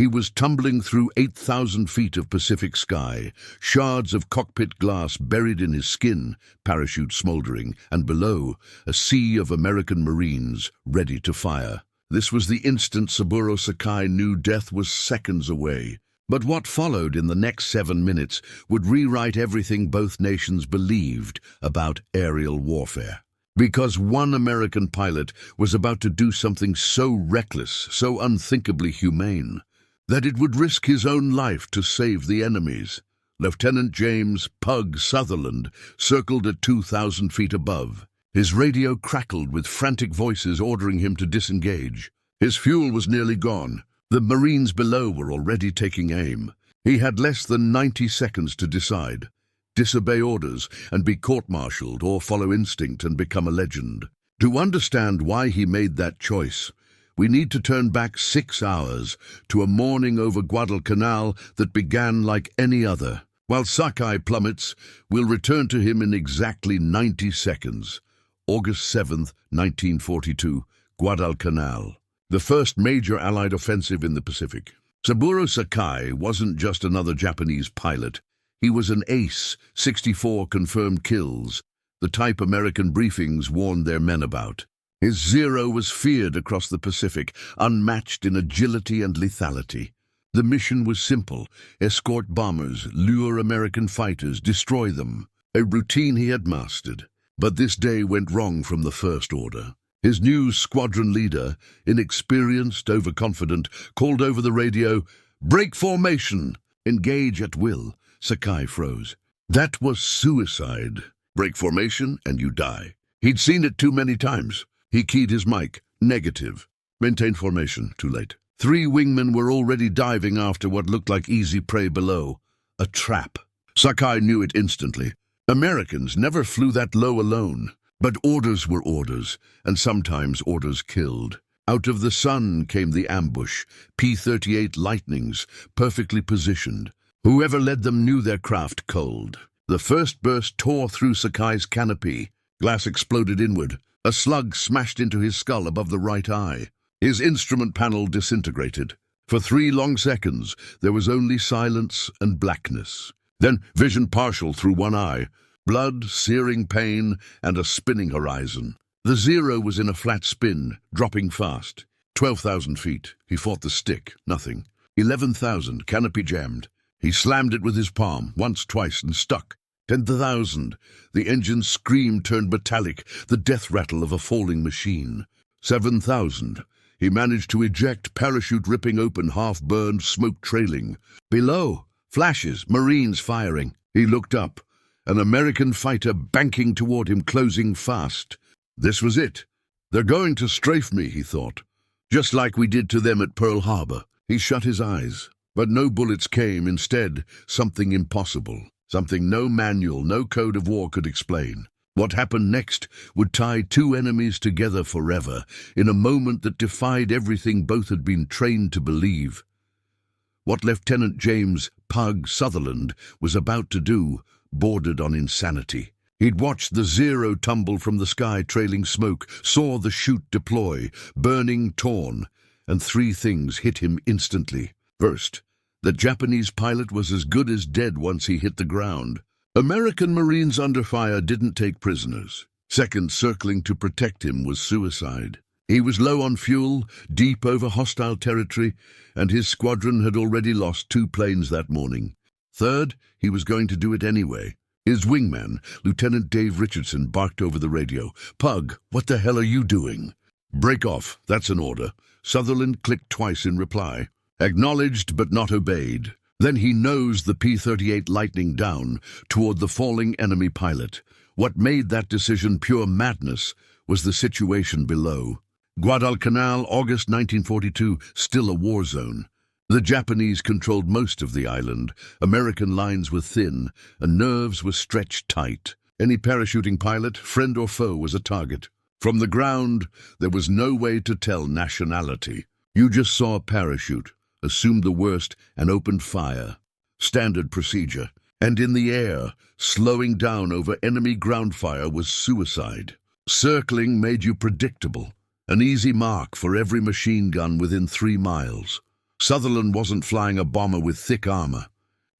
He was tumbling through 8,000 feet of Pacific sky, shards of cockpit glass buried in his skin, parachute smoldering, and below, a sea of American Marines ready to fire. This was the instant Saburo Sakai knew death was seconds away. But what followed in the next 7 minutes would rewrite everything both nations believed about aerial warfare. Because one American pilot was about to do something so reckless, so unthinkably humane, that it would risk his own life to save the enemy's. Lieutenant James "Pug" Southerland circled at 2,000 feet above. His radio crackled with frantic voices ordering him to disengage. His fuel was nearly gone. The Marines below were already taking aim. He had less than 90 seconds to decide. Disobey orders and be court-martialed, or follow instinct and become a legend. To understand why he made that choice, we need to turn back 6 hours to a morning over Guadalcanal that began like any other. While Sakai plummets, we'll return to him in exactly 90 seconds. August 7th, 1942, Guadalcanal. The first major Allied offensive in the Pacific. Saburo Sakai wasn't just another Japanese pilot. He was an ace, 64 confirmed kills, the type American briefings warned their men about. His Zero was feared across the Pacific, unmatched in agility and lethality. The mission was simple: escort bombers, lure American fighters, destroy them. A routine he had mastered. But this day went wrong from the first order. His new squadron leader, inexperienced, overconfident, called over the radio, "Break formation! Engage at will." Sakai froze. That was suicide. Break formation and you die. He'd seen it too many times. He keyed his mic. Negative. Maintain formation. Too late. 3 wingmen were already diving after what looked like easy prey below. A trap. Sakai knew it instantly. Americans never flew that low alone. But orders were orders, and sometimes orders killed. Out of the sun came the ambush, P-38 Lightnings, perfectly positioned. Whoever led them knew their craft cold. The first burst tore through Sakai's canopy. Glass exploded inward. A slug smashed into his skull above the right eye. His instrument panel disintegrated. For 3 long seconds, there was only silence and blackness. Then vision partial through one eye. Blood, searing pain, and a spinning horizon. The Zero was in a flat spin, dropping fast. 12,000 feet. He fought the stick. Nothing. 11,000. Canopy jammed. He slammed it with his palm, once, twice, and stuck. 10,000. The engine's scream turned metallic, the death rattle of a falling machine. 7,000. He managed to eject, parachute ripping open, half-burned, smoke trailing. Below, flashes, Marines firing. He looked up. An American fighter banking toward him, closing fast. This was it. They're going to strafe me, he thought. Just like we did to them at Pearl Harbor. He shut his eyes. But no bullets came. Instead, something impossible. Something no manual, no code of war could explain. What happened next would tie 2 enemies together forever, in a moment that defied everything both had been trained to believe. What Lieutenant James "Pug" Southerland was about to do bordered on insanity. He'd watched the Zero tumble from the sky, trailing smoke, saw the chute deploy, burning, torn, and 3 things hit him instantly. First, the Japanese pilot was as good as dead once he hit the ground. American Marines under fire didn't take prisoners. Second, circling to protect him was suicide. He was low on fuel, deep over hostile territory, and his squadron had already lost 2 planes that morning. Third, he was going to do it anyway. His wingman, Lieutenant Dave Richardson, barked over the radio. "Pug, what the hell are you doing?" "Break off, that's an order." Sutherland clicked twice in reply. Acknowledged but not obeyed. Then he nosed the P-38 Lightning down toward the falling enemy pilot. What made that decision pure madness was the situation below. Guadalcanal, August 1942, still a war zone. The Japanese controlled most of the island. American lines were thin, and nerves were stretched tight. Any parachuting pilot, friend or foe, was a target. From the ground, there was no way to tell nationality. You just saw a parachute, assumed the worst, and opened fire. Standard procedure. And in the air, slowing down over enemy ground fire was suicide. Circling made you predictable. An easy mark for every machine gun within 3 miles. Sutherland wasn't flying a bomber with thick armor.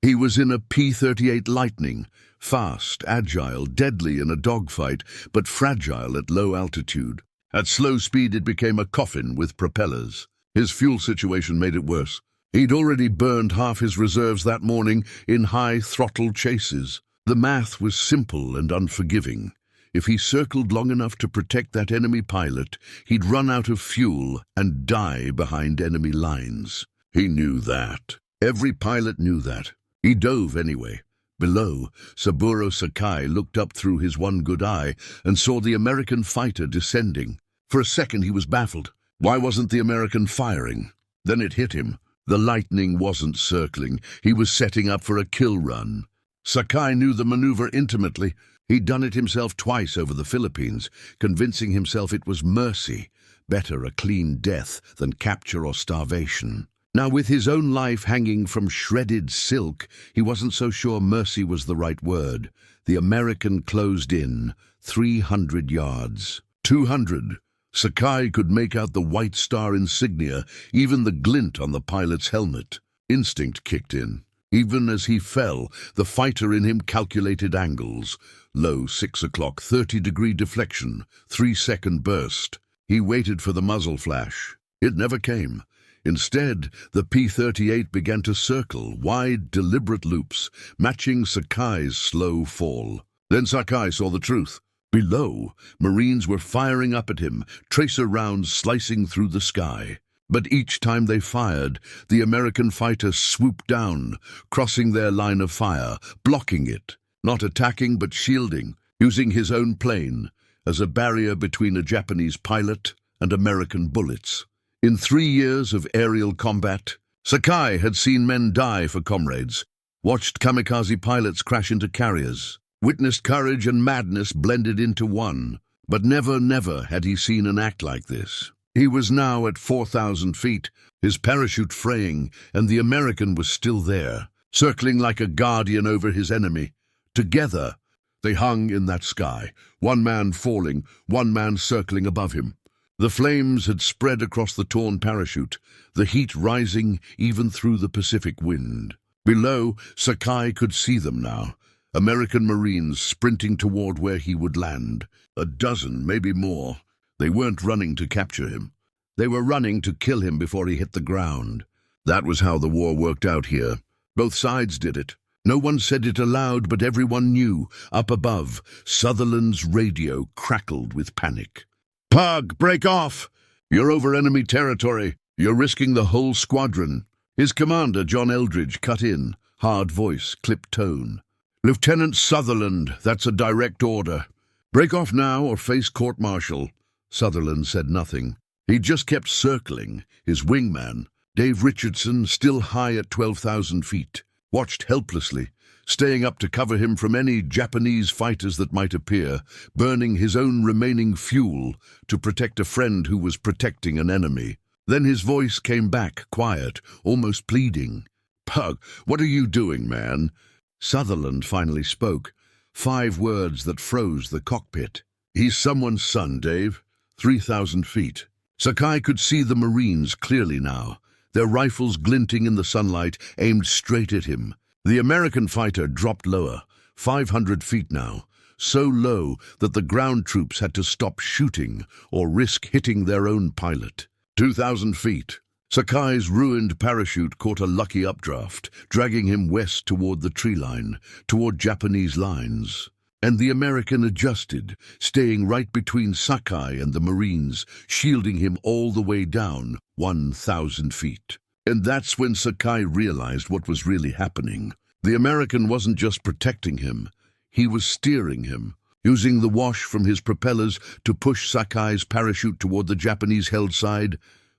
He was in a P-38 Lightning, fast, agile, deadly in a dogfight, but fragile at low altitude. At slow speed it became a coffin with propellers. His fuel situation made it worse. He'd already burned half his reserves that morning in high-throttle chases. The math was simple and unforgiving. If he circled long enough to protect that enemy pilot, he'd run out of fuel and die behind enemy lines. He knew that. Every pilot knew that. He dove anyway. Below, Saburo Sakai looked up through his one good eye and saw the American fighter descending. For a second he was baffled. Why wasn't the American firing? Then it hit him. The Lightning wasn't circling. He was setting up for a kill run. Sakai knew the maneuver intimately. He'd done it himself twice over the Philippines, convincing himself it was mercy. Better a clean death than capture or starvation. Now, with his own life hanging from shredded silk, he wasn't so sure mercy was the right word. The American closed in, 300 yards. 200. Sakai could make out the White Star insignia, even the glint on the pilot's helmet. Instinct kicked in. Even as he fell, the fighter in him calculated angles. Low 6 o'clock, 30-degree deflection, 3-second burst. He waited for the muzzle flash. It never came. Instead, the P-38 began to circle, wide, deliberate loops, matching Sakai's slow fall. Then Sakai saw the truth. Below, Marines were firing up at him, tracer rounds slicing through the sky. But each time they fired, the American fighter swooped down, crossing their line of fire, blocking it, not attacking but shielding, using his own plane as a barrier between a Japanese pilot and American bullets. In 3 years of aerial combat, Sakai had seen men die for comrades, watched kamikaze pilots crash into carriers, witnessed courage and madness blended into one. But never had he seen an act like this. He was now at 4,000 feet, his parachute fraying, and the American was still there, circling like a guardian over his enemy. Together, they hung in that sky, one man falling, one man circling above him. The flames had spread across the torn parachute, the heat rising even through the Pacific wind. Below, Sakai could see them now, American Marines sprinting toward where he would land. A dozen, maybe more. They weren't running to capture him. They were running to kill him before he hit the ground. That was how the war worked out here. Both sides did it. No one said it aloud, but everyone knew. Up above, Sutherland's radio crackled with panic. "Pug, break off! You're over enemy territory. You're risking the whole squadron." His commander, John Eldridge, cut in. Hard voice, clipped tone. "Lieutenant Sutherland, that's a direct order. Break off now or face court-martial." Sutherland said nothing. He just kept circling. His wingman, Dave Richardson, still high at 12,000 feet, watched helplessly, staying up to cover him from any Japanese fighters that might appear, burning his own remaining fuel to protect a friend who was protecting an enemy. Then his voice came back, quiet, almost pleading. "Pug, what are you doing, man?" Sutherland finally spoke, 5 words that froze the cockpit. "He's someone's son, Dave. 3,000 feet. Sakai could see the Marines clearly now, their rifles glinting in the sunlight, aimed straight at him. The American fighter dropped lower, 500 feet now, so low that the ground troops had to stop shooting or risk hitting their own pilot. 2,000 feet. Sakai's ruined parachute caught a lucky updraft, dragging him west toward the tree line, toward Japanese lines. And the American adjusted, staying right between Sakai and the Marines, shielding him all the way down, 1,000 feet. And that's when Sakai realized what was really happening. The American wasn't just protecting him, he was steering him, using the wash from his propellers to push Sakai's parachute toward the Japanese-held side,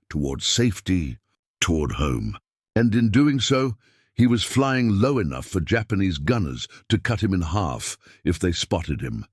toward safety, toward home. And in doing so, he was flying low enough for Japanese gunners to cut him in half if they spotted him.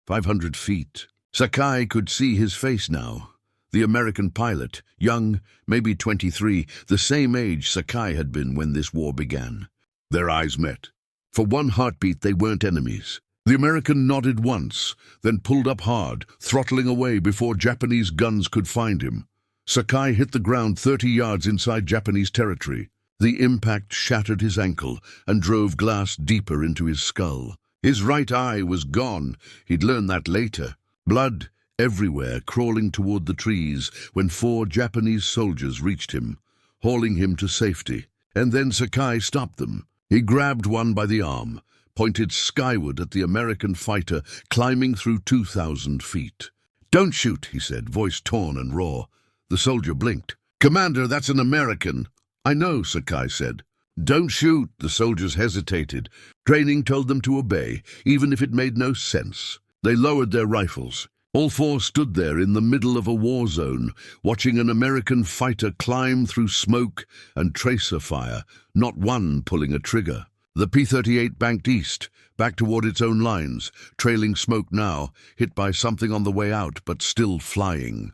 500 feet. Sakai could see his face now. The American pilot, young, maybe 23, the same age Sakai had been when this war began. Their eyes met. For one heartbeat, they weren't enemies. The American nodded once, then pulled up hard, throttling away before Japanese guns could find him. Sakai hit the ground 30 yards inside Japanese territory. The impact shattered his ankle and drove glass deeper into his skull. His right eye was gone. He'd learn that later. Blood everywhere, crawling toward the trees when 4 Japanese soldiers reached him, hauling him to safety. And then Sakai stopped them. He grabbed one by the arm, pointed skyward at the American fighter climbing through 2,000 feet. "Don't shoot," he said, voice torn and raw. The soldier blinked. "Commander, that's an American." "I know," Sakai said. "Don't shoot." The soldiers hesitated. Training told them to obey, even if it made no sense. They lowered their rifles. All 4 stood there in the middle of a war zone, watching an American fighter climb through smoke and tracer fire, not one pulling a trigger. The P-38 banked east, back toward its own lines, trailing smoke now, hit by something on the way out, but still flying.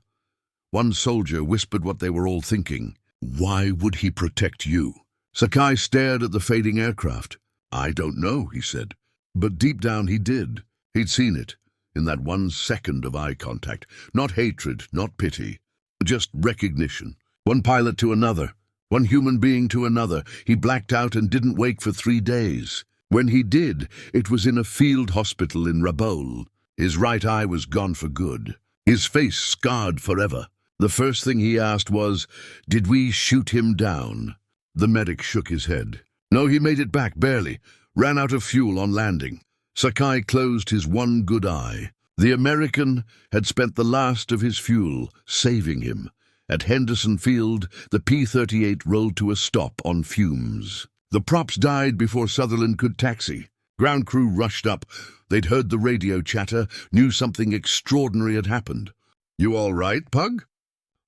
One soldier whispered what they were all thinking. "Why would he protect you?" Sakai stared at the fading aircraft. "I don't know," he said. But deep down he did. He'd seen it, in that 1 second of eye contact. Not hatred, not pity, just recognition. One pilot to another, one human being to another. He blacked out and didn't wake for 3 days. When he did, it was in a field hospital in Rabaul. His right eye was gone for good. His face scarred forever. The first thing he asked was, "Did we shoot him down?" The medic shook his head. "No, he made it back, barely. Ran out of fuel on landing." Sakai closed his one good eye. The American had spent the last of his fuel, saving him. At Henderson Field, the P-38 rolled to a stop on fumes. The props died before Southerland could taxi. Ground crew rushed up. They'd heard the radio chatter, knew something extraordinary had happened. "You all right, Pug?"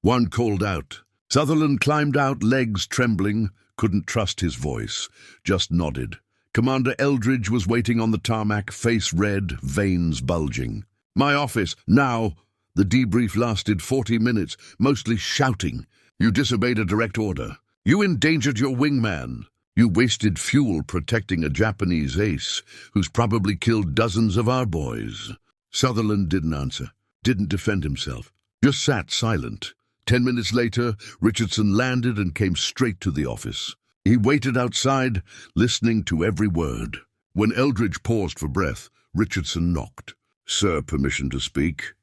One called out. Southerland climbed out, legs trembling, couldn't trust his voice, just nodded. Commander Eldridge was waiting on the tarmac, face red, veins bulging. "My office, now!" The debrief lasted 40 minutes, mostly shouting. "You disobeyed a direct order. You endangered your wingman. You wasted fuel protecting a Japanese ace who's probably killed dozens of our boys." Southerland didn't answer, didn't defend himself, just sat silent. 10 minutes later, Richardson landed and came straight to the office. He waited outside, listening to every word. When Eldridge paused for breath, Richardson knocked. "Sir, permission to speak?"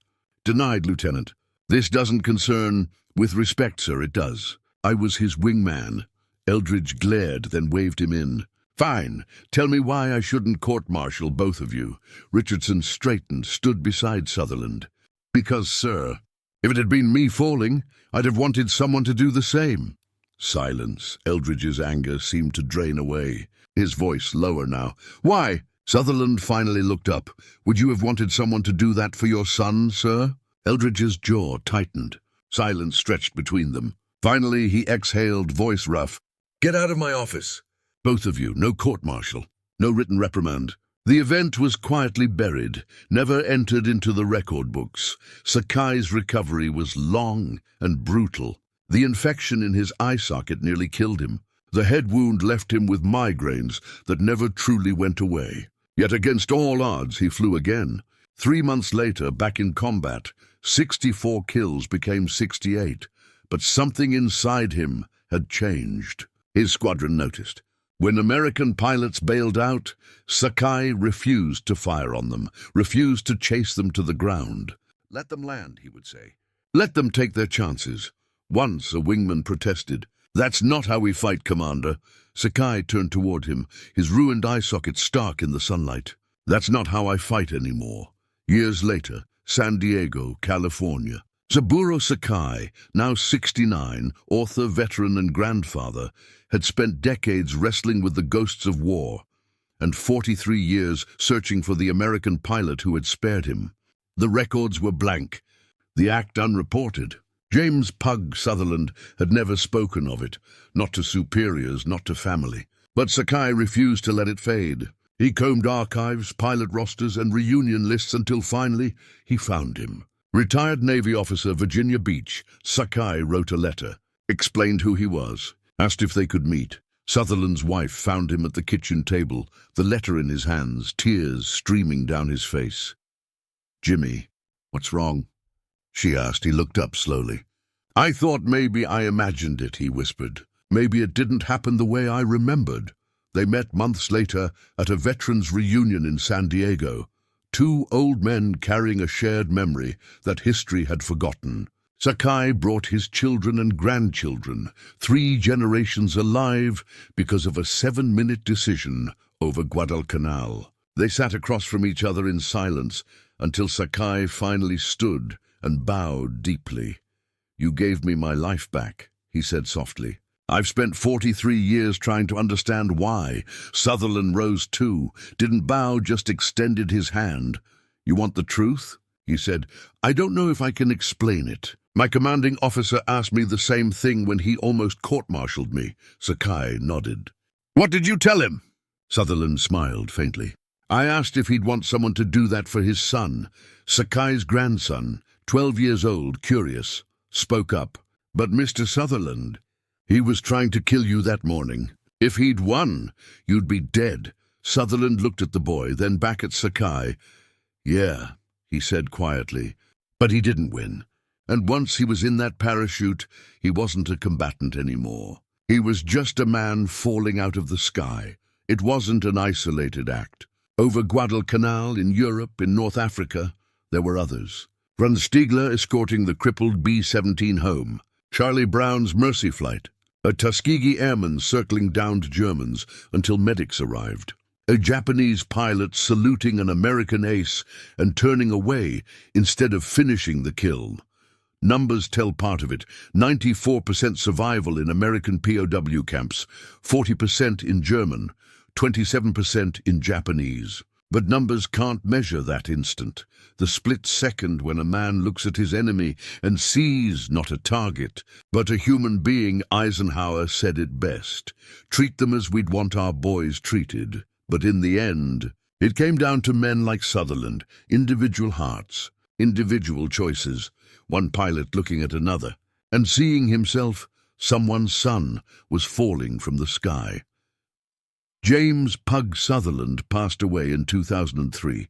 "Denied, Lieutenant. This doesn't concern—" "With respect, sir, it does. I was his wingman." Eldridge glared, then waved him in. "Fine. Tell me why I shouldn't court-martial both of you." Richardson straightened, stood beside Southerland. "Because, sir, if it had been me falling, I'd have wanted someone to do the same." Silence. Eldridge's anger seemed to drain away. His voice lower now. "Why?" Southerland finally looked up. "Would you have wanted someone to do that for your son, sir?" Eldridge's jaw tightened. Silence stretched between them. Finally, he exhaled, voice rough. "Get out of my office. Both of you. No court-martial. No written reprimand." The event was quietly buried, never entered into the record books. Sakai's recovery was long and brutal. The infection in his eye socket nearly killed him. The head wound left him with migraines that never truly went away. Yet against all odds, he flew again. 3 months later, back in combat, 64 kills became 68. But something inside him had changed. His squadron noticed. When American pilots bailed out, Sakai refused to fire on them, refused to chase them to the ground. "Let them land," he would say. "Let them take their chances." Once a wingman protested. "That's not how we fight, Commander." Sakai turned toward him, his ruined eye socket stark in the sunlight. "That's not how I fight anymore." Years later, San Diego, California. Saburo Sakai, now 69, author, veteran, and grandfather, had spent decades wrestling with the ghosts of war and 43 years searching for the American pilot who had spared him. The records were blank, the act unreported. James "Pug" Southerland had never spoken of it, not to superiors, not to family. But Sakai refused to let it fade. He combed archives, pilot rosters, and reunion lists until finally he found him. Retired Navy officer Virginia Beach, Sakai wrote a letter, explained who he was, asked if they could meet. Southerland's wife found him at the kitchen table, the letter in his hands, tears streaming down his face. "Jimmy, what's wrong?" she asked. He looked up slowly. I thought maybe I imagined it, he whispered. Maybe it didn't happen the way I remembered. They met months later at a veterans reunion in San Diego. Two old men carrying a shared memory that history had forgotten. Sakai brought his children and grandchildren, 3 generations alive because of a 7-minute decision over Guadalcanal. They sat across from each other in silence until Sakai finally stood and bowed deeply. "You gave me my life back," he said softly. "I've spent 43 years trying to understand why." Southerland rose too, didn't bow, just extended his hand. "You want the truth?" he said. "I don't know if I can explain it. My commanding officer asked me the same thing when he almost court-martialed me." Sakai nodded. "What did you tell him?" Southerland smiled faintly. "I asked if he'd want someone to do that for his son." Sakai's grandson, 12 years old, curious, spoke up. "But Mr. Southerland, he was trying to kill you that morning. If he'd won, you'd be dead." Southerland looked at the boy, then back at Sakai. "Yeah," he said quietly, "but he didn't win. And once he was in that parachute, he wasn't a combatant anymore. He was just a man falling out of the sky. It wasn't an isolated act. Over Guadalcanal, in Europe, in North Africa, there were others. Grunstiegler escorting the crippled B-17 home. Charlie Brown's mercy flight. A Tuskegee airman circling downed Germans until medics arrived. A Japanese pilot saluting an American ace and turning away instead of finishing the kill. Numbers tell part of it. 94% survival in American POW camps, 40% in German, 27% in Japanese. But numbers can't measure that instant, the split second when a man looks at his enemy and sees not a target, but a human being. Eisenhower said it best. Treat them as we'd want our boys treated. But in the end, it came down to men like Southerland, individual hearts, individual choices. One pilot looking at another, and seeing himself, someone's son, was falling from the sky. James "Pug" Southerland passed away in 2003.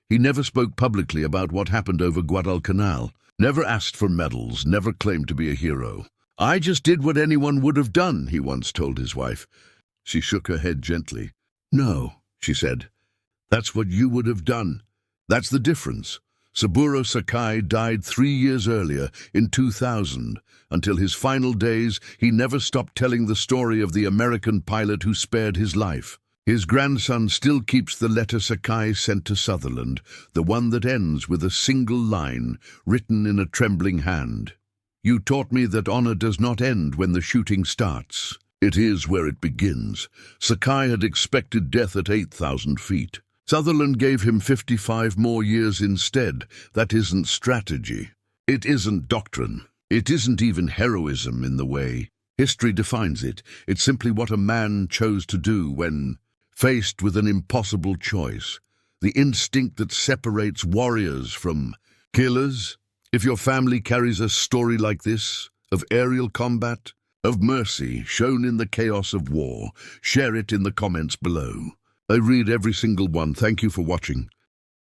He never spoke publicly about what happened over Guadalcanal, never asked for medals, never claimed to be a hero. "I just did what anyone would have done," he once told his wife. She shook her head gently. "No," she said, "that's what you would have done. That's the difference." Saburo Sakai died 3 years earlier, in 2000. Until his final days, he never stopped telling the story of the American pilot who spared his life. His grandson still keeps the letter Sakai sent to Southerland, the one that ends with a single line, written in a trembling hand. "You taught me that honor does not end when the shooting starts. It is where it begins." Sakai had expected death at 8,000 feet. Southerland gave him 55 more years instead. That isn't strategy. It isn't doctrine. It isn't even heroism in the way history defines it. It's simply what a man chose to do when faced with an impossible choice. The instinct that separates warriors from killers. If your family carries a story like this, of aerial combat, of mercy shown in the chaos of war, share it in the comments below. I read every single one. Thank you for watching.